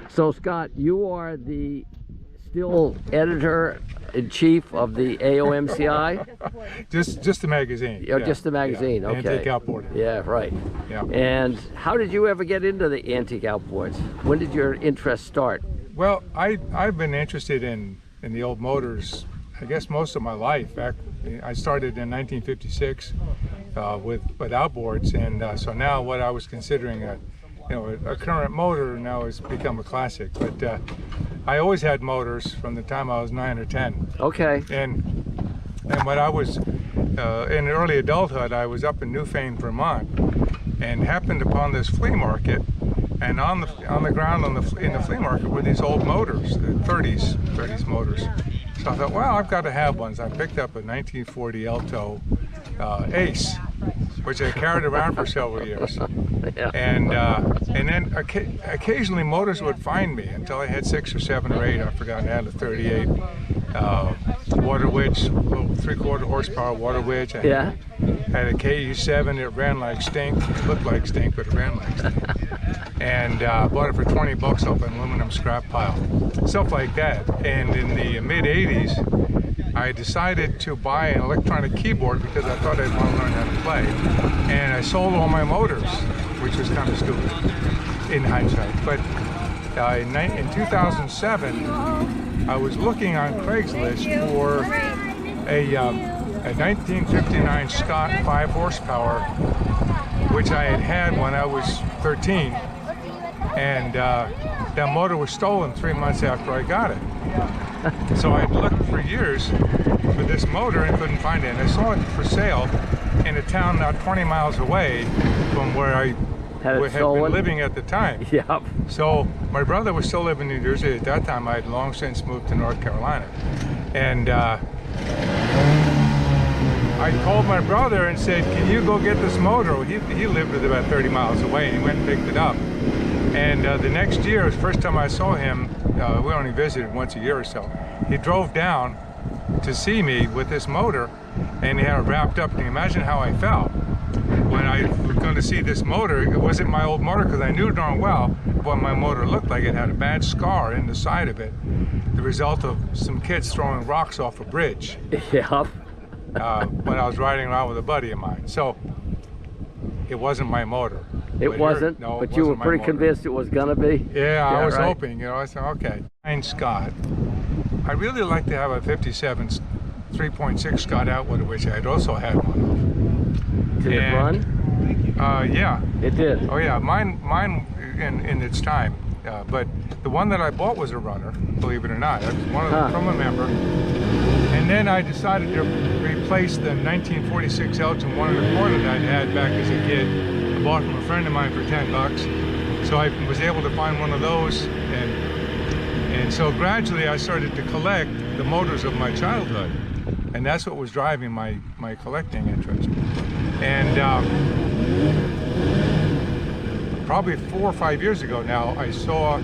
So Scott, you are the still editor-in-chief of the AOMCI? Just the magazine. Oh, yeah. Just the magazine, yeah. okay. Antique outboard. Yeah, right. Yeah. And how did you ever get into the antique outboards? When did your interest start? Well, I've been interested in the old motors, I guess, most of my life. I started in 1956 with outboards, and so now what I was considering a current motor now has become a classic. But I always had motors from the time I was 9 or 10. Okay. And when I was in early adulthood, I was up in Newfane, Vermont, and happened upon this flea market. And on the ground in the flea market were these old motors, the 30s motors. So I thought, well, I've got to have one. So I picked up a 1940 Alto Ace, which I carried around for several years. Yeah. And then occasionally motors would find me until I had 6 or 7 or 8. I forgot. I had a 38 water wedge, little 3/4 horsepower water wedge. I had a KU7. It ran like stink. It looked like stink, but it ran like stink. And bought it for 20 bucks off an aluminum scrap pile, stuff like that. And in the mid 80s, I decided to buy an electronic keyboard because I thought I'd want to learn how to play. And I sold all my motors, which was kind of stupid in hindsight. But in 2007, I was looking on Craigslist for a 1959 Scott 5 horsepower, which I had when I was 13. And that motor was stolen 3 months after I got it. So I looked for years for this motor and couldn't find it. And I saw it for sale in a town not 20 miles away from where I had been living at the time. Yep. So my brother was still living in New Jersey at that time. I had long since moved to North Carolina. And I called my brother and said, can you go get this motor? He lived about 30 miles away, and he went and picked it up. And the next year, the first time I saw him, we only visited once a year or so, he drove down to see me with this motor, and he had it wrapped up. Can you imagine how I felt when I was going to see this motor? It wasn't my old motor, because I knew darn well what my motor looked like. It had a bad scar in the side of it, the result of some kids throwing rocks off a bridge. Yep. When I was riding around with a buddy of mine. So it wasn't my motor. It wasn't? No, but you were pretty convinced it was going to be? Yeah, I was hoping, I said, okay. And Scott, I really like to have a 57 3.6 Scott outboard, which I had also had one. Did it run? Yeah. It did? Oh yeah, mine in its time. But the one that I bought was a runner, believe it or not. I was one of from a member. And then I decided to replace the 1946 Elgin 1 1/4 that I'd had back as a kid. I bought from a friend of mine for 10 bucks. So I was able to find one of those. And so gradually I started to collect the motors of my childhood. And that's what was driving my collecting interest. And probably 4 or 5 years ago now, I saw,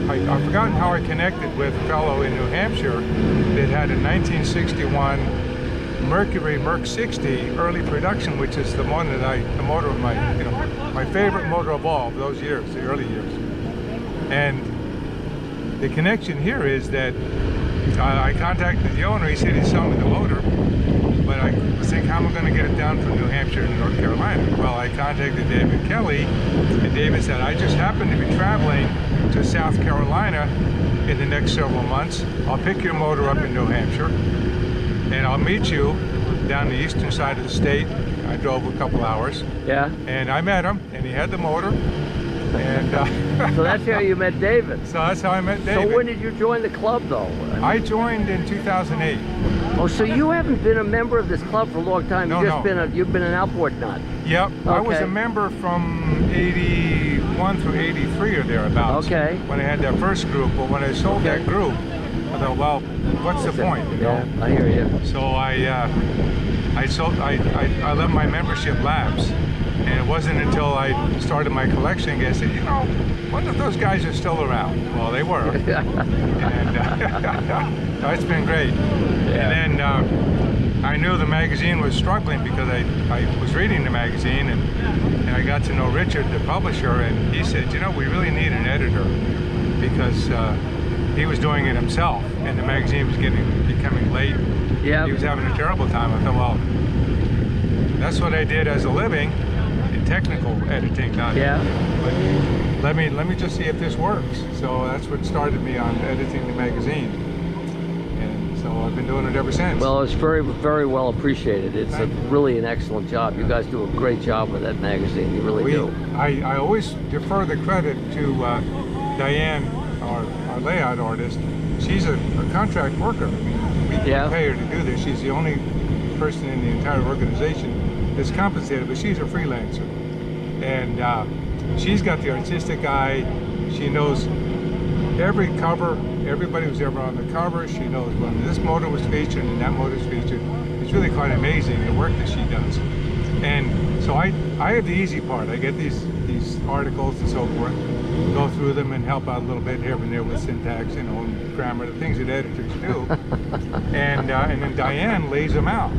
I've forgotten how I connected with a fellow in New Hampshire that had a 1961 Mercury Merc 60 early production, which is the one that the motor of my, my favorite motor of all of those years, the early years. And the connection here is that I contacted the owner. He said he'd sell me the motor, but I was thinking, how am I going to get it down from New Hampshire to North Carolina? Well, I contacted David Kelly, and David said, I just happen to be traveling to South Carolina in the next several months. I'll pick your motor up in New Hampshire, and I'll meet you down the eastern side of the state. I drove a couple hours. Yeah. And I met him, and he had the motor. And so that's how you met David. So that's how I met David. So when did you join the club, though? I joined in 2008. Oh, so you haven't been a member of this club for a long time. No, you've been an outboard nut. Yep. Okay. I was a member from 81 through 83 or thereabouts. Okay. When I had that first group, but when I sold that group, I thought, well, what's the point? Yeah, I hear you. So I let my membership lapse. And it wasn't until I started my collection I said, wonder if those guys are still around. Well, they were. And it's been great. Yeah. And then I knew the magazine was struggling because I was reading the magazine, and I got to know Richard, the publisher, and he said, you know, we really need an editor, because he was doing it himself, and the magazine was becoming late. Yeah. He was having a terrible time. I thought, well, that's what I did as a living, in technical editing, not. Yeah. But let me just see if this works. So that's what started me on editing the magazine, and so I've been doing it ever since. Well, it's very, very well appreciated. It's really an excellent job. You guys do a great job with that magazine. You really do. I always defer the credit to Diane, our layout artist. She's a contract worker. We pay her to do this. She's the only person in the entire organization that's compensated, but she's a freelancer. And she's got the artistic eye. She knows every cover, everybody who's ever on the cover. She knows when this motor was featured and that motor was featured. It's really quite amazing, the work that she does. And so I have the easy part. I get these articles and so forth, go through them and help out a little bit here and there with syntax, you know, and grammar, the things that editors do. And then Diane lays them out.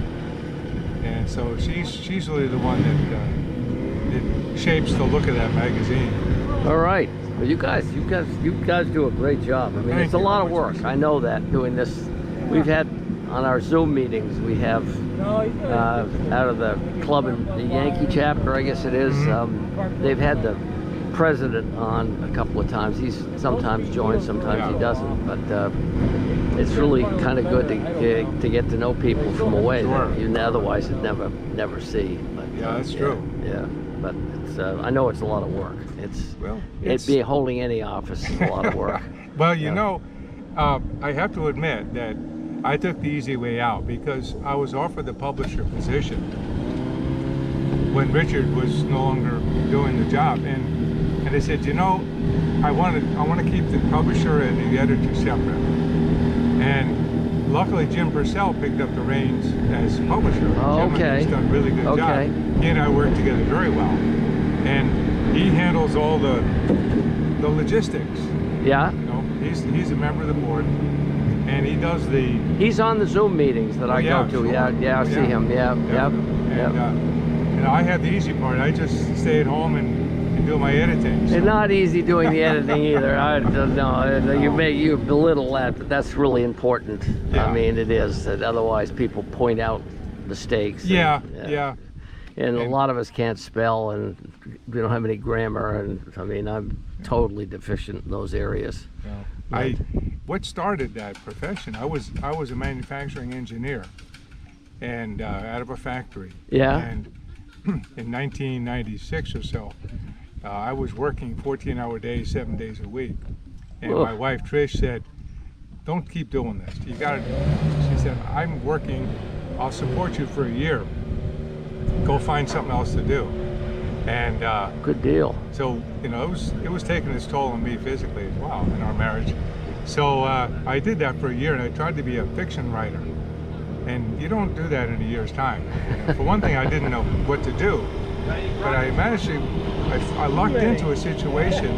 And so she's really the one that shapes the look of that magazine. All right. Well, you guys do a great job. I mean, it's a lot of work. I know that, doing this. We've had on our Zoom emails, we have out of the club in the Yankee chapter, I guess it is. They've had the president on a couple of times. He's sometimes joins, sometimes he doesn't. But it's really kind of good to get to know people from away that you otherwise would never see. But, yeah, that's true. Yeah, but it's, I know it's a lot of work. It's holding any office is a lot of work. Well, you know, I have to admit that I took the easy way out, because I was offered the publisher position when Richard was no longer doing the job, and I said, you know, I want to keep the publisher and the editor separate. And luckily, Jim Purcell picked up the reins as publisher. Oh, Jim has done a really good job. He and I work together very well, and he handles all the logistics. Yeah. You know, he's a member of the board. And he does He's on the Zoom meetings that I go to. Sure. Yeah, I see him. Yeah. And I have the easy part. I just stay at home and do my editing. So. It's not easy doing the editing either. I don't know. You belittle that, but that's really important. Yeah. I mean, it is. That otherwise, people point out mistakes. Yeah. And a lot of us can't spell, and we don't have any grammar. And I mean, I'm totally deficient in those areas. Yeah. What started that profession? I was a manufacturing engineer, and out of a factory. Yeah. And in 1996 or so, I was working 14-hour days, 7 days a week. And my wife Trish said, "Don't keep doing this. You got to." She said, "I'm working. I'll support you for a year. Go find something else to do." And good deal. So you know, it was taking its toll on me physically as well in our marriage. So I did that for a year, and I tried to be a fiction writer. And you don't do that in a year's time. You know, for one thing, I didn't know what to do, but I managed to. I lucked into a situation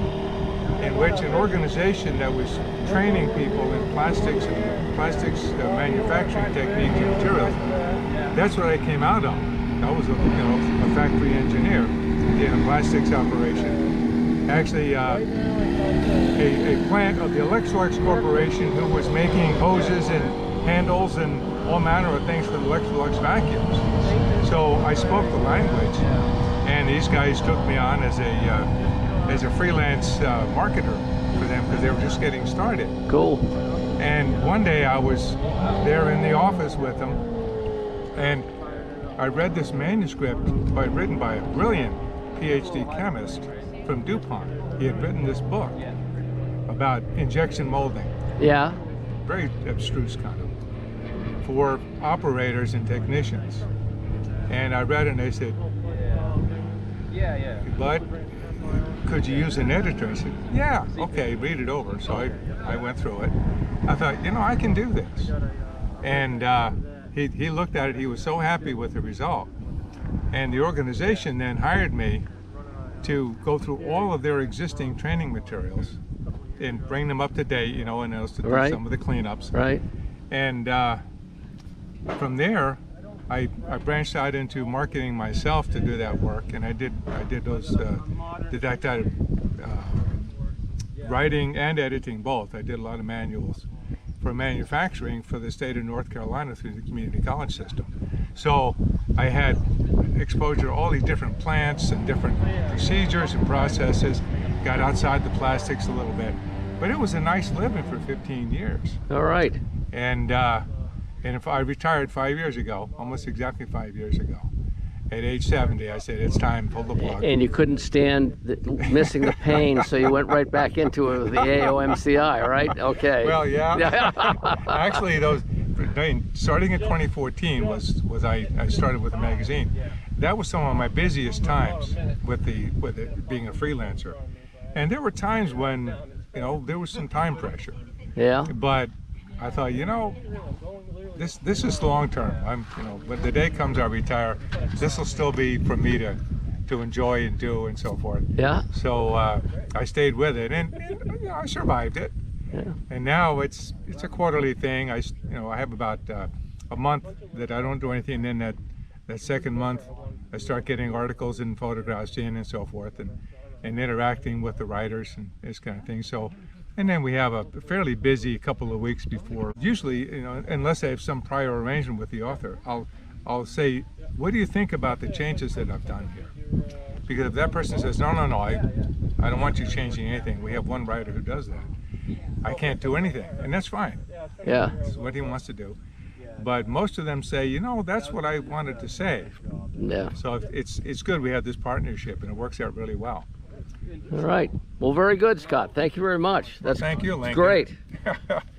in which an organization that was training people in plastics manufacturing techniques and materials. That's what I came out of. I was a factory engineer in a plastics operation. Actually, a plant of the Electrolux Corporation, who was making hoses and handles and all manner of things for the Electrolux vacuums. So I spoke the language, and these guys took me on as a freelance marketer for them, because they were just getting started. Cool. And one day I was there in the office with them, and I read this manuscript written by a brilliant PhD chemist from DuPont. He had written this book about injection molding. Yeah. Very abstruse kind of, for operators and technicians. And I read it, and they said, "Bud, could you use an editor?" I said, "Yeah, okay, read it over." So I went through it. I thought, you know, I can do this. And he looked at it. He was so happy with the result. And the organization then hired me to go through all of their existing training materials and bring them up to date, you know, and also to do some of the cleanups. Right. And from there, I branched out into marketing myself to do that work, and I did those writing and editing both. I did a lot of manuals for manufacturing for the state of North Carolina through the community college system. So I had exposure to all these different plants and different procedures and processes, got outside the plastics a little bit, but it was a nice living for 15 years. All right. And if I retired 5 years ago, almost exactly 5 years ago, at age 70, I said, it's time, pull the plug. And you couldn't stand missing the pain, so you went right back into it with the AOMCI, right? Okay. Well, yeah. Actually, starting in 2014 I started with the magazine. That was some of my busiest times with it being a freelancer. And there were times when, there was some time pressure. Yeah. But I thought, this is long term. When the day comes I retire, this will still be for me to enjoy and do and so forth. Yeah. So I stayed with it, and I survived it. Yeah. And now it's a quarterly thing. I have about a month that I don't do anything, and then that second month I start getting articles and photographs in and so forth, and interacting with the writers and this kind of thing. So. And then we have a fairly busy couple of weeks before. Usually, unless I have some prior arrangement with the author, I'll say, what do you think about the changes that I've done here? Because if that person says, no, I don't want you changing anything. We have one writer who does that. I can't do anything, and that's fine. Yeah. It's what he wants to do. But most of them say, that's what I wanted to say. Yeah. So it's good we have this partnership, and it works out really well. All right. Well, very good, Scott. Thank you very much. Thank you, Lincoln. Great.